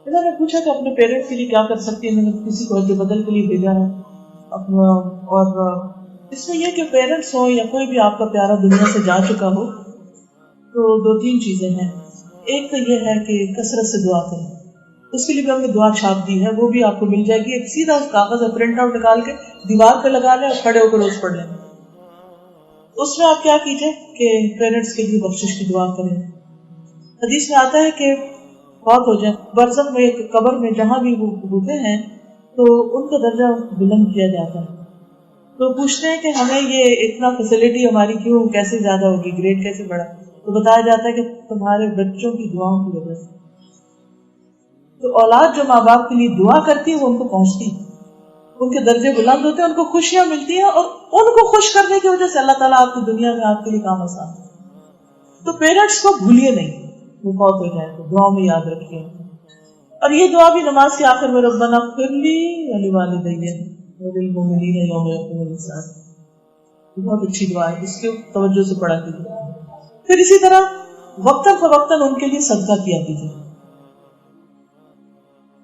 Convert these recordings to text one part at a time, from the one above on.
انہوں نے پوچھا کہ اپنے پیرنٹس کے لیے کیا کر سکتی ہیں. انہوں نے کسی کو حج بدل کے لیے بھیجا ہے اپنا. اور اس میں یہ کہ پیرنٹس ہو یا کوئی بھی آپ کا پیارا دنیا سے جا چکا ہو تو 2-3 چیزیں ہیں. ایک تو یہ ہے کہ کثرت سے دعا کریں. اس کے لیے بھی ہم نے دعا چھاپ دی ہے, وہ بھی آپ کو مل جائے گی. ایک سیدھا کاغذ ہے, پرنٹ آؤٹ نکال کے دیوار پہ لگا لیں اور کھڑے ہو کر روز پڑھ لیں. اس میں آپ کیا کیجئے کہ پیرنٹس کے لیے بخشش کی دعا کریں. حدیث میں آتا ہے کہ بہت ہو جائے برزخ میں ایک قبر میں جہاں بھی وہ ہوتے ہیں تو ان کا درجہ بلند کیا جاتا ہے. تو پوچھتے ہیں کہ ہمیں یہ اتنا فیسلٹی ہماری کیوں کیسے زیادہ ہوگی, گریڈ کیسے بڑھا؟ تو بتایا جاتا ہے کہ تمہارے بچوں کی دعاؤں کی وجہ سے. تو اولاد جو ماں باپ کے لیے دعا کرتی ہے وہ ان کو پہنچتی ہے, ان کے درجے بلند ہوتے ہیں, ان کو خوشیاں ملتی ہیں, اور ان کو خوش کرنے کی وجہ سے اللہ تعالیٰ آپ کی دنیا میں آپ کے لیے کام آسان ہے. تو پیرنٹس کو بھولیے نہیں, وہ بہت ہو جائے تو دعا میں یاد رکھیے. اور یہ دعا بھی نماز کے آخر میں ربنا اغفر لی ولوالدی وللمؤمنین یوم یقوم الحساب, بہت اچھی دعا ہے, اس کے توجہ سے پڑھا کیجیے. پھر اسی طرح وقتاً فوقتاً ان کے لیے صدقہ کیا کیجیے.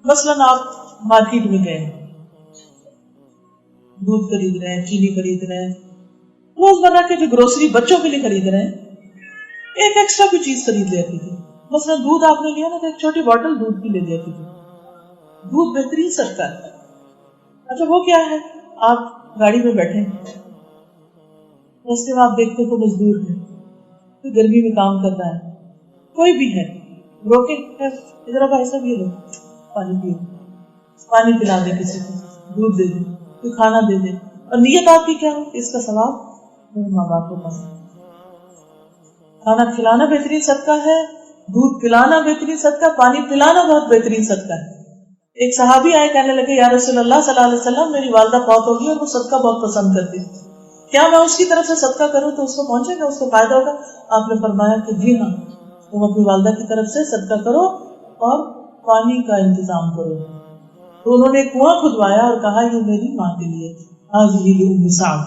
مثلاً آپ مارکیٹ میں گئے, دودھ خرید رہے ہیں, چینی خرید رہے ہیں, روزمرہ کے جو گروسری بچوں کے لیے خرید رہے ہیں, ایک ایکسٹرا کوئی چیز خرید لیا کیجیے. مثلاً دودھ آپ نے لیا نا تو ایک چھوٹی بوٹل دودھ کی لے لیا کیجیے. دودھ بہترین صدقہ ہے. اچھا وہ کیا ہے, آپ گاڑی میں بیٹھے ہیں, راستے میں آپ دیکھتے تو مزدور ہیں, کوئی گرمی میں کام کر رہا ہے, کوئی بھی ہے, روکے ادھر بھائی صاحب یہ لو پانی پیو, پانی پلا دیں, کسی کو دودھ دے دیں, کوئی کھانا دے دیں, اور نیت آپ کی کیا ہو, اس کا ثواب میرے ماں باپ کو پاس. کھانا کھلانا بہترین صدقہ ہے, دودھ پلانا بہترین صدقہ, پانی پلانا بہت بہترین صدقہ ہے. ایک صحابی آئے, کہنے لگے یا رسول اللہ صلی اللہ علیہ وسلم میری والدہ فوت ہوگی اور وہ صدقہ بہت پسند کرتی, کیا میں اس کی طرف سے صدقہ کروں تو اس کو پہنچے گا, اس کو فائدہ ہوگا؟ آپ نے فرمایا کہ جی ہاں, تم اپنی والدہ کی طرف سے صدقہ کرو اور پانی کا انتظام کرو. تو انہوں نے کنواں کھدوایا اور کہا یہ میری ماں کے لیے, حاضی لأم سعد.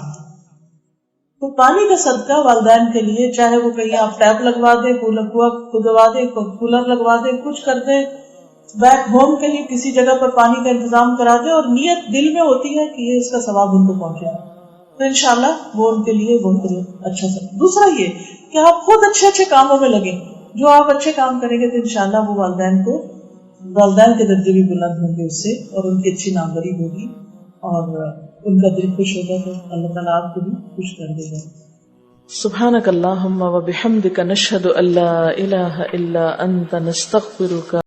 تو پانی کا صدقہ والدین کے لیے, چاہے وہ کہیں آپ ٹیپ لگوا دیں, کنواں کھدوا دیں, کولر لگوا دیں, کچھ کر دیں, بیک ہوم کہیں کسی جگہ پر پانی کا انتظام کرا دیں, اور نیت دل میں ہوتی ہے کہ یہ اس کا ثواب ان کو پہنچے, تو انشاءاللہ وہ ان کے لیے بہت اچھا سب. دوسرا یہ کہ آپ خود اچھے اچھے کاموں میں لگیں. جو آپ اچھے کام کریں گے تو انشاءاللہ وہ والدین کے درجے بھی بلند ہوں گے اس سے, اور ان کی اچھی ناموری ہوگی, اور ان کا دل خوش ہوگا تو اللہ تعالیٰ آپ کو بھی خوش کر دے گا. سبحانک اللہم و بحمدک نشہد ان لا الہ الا انت نستغفرک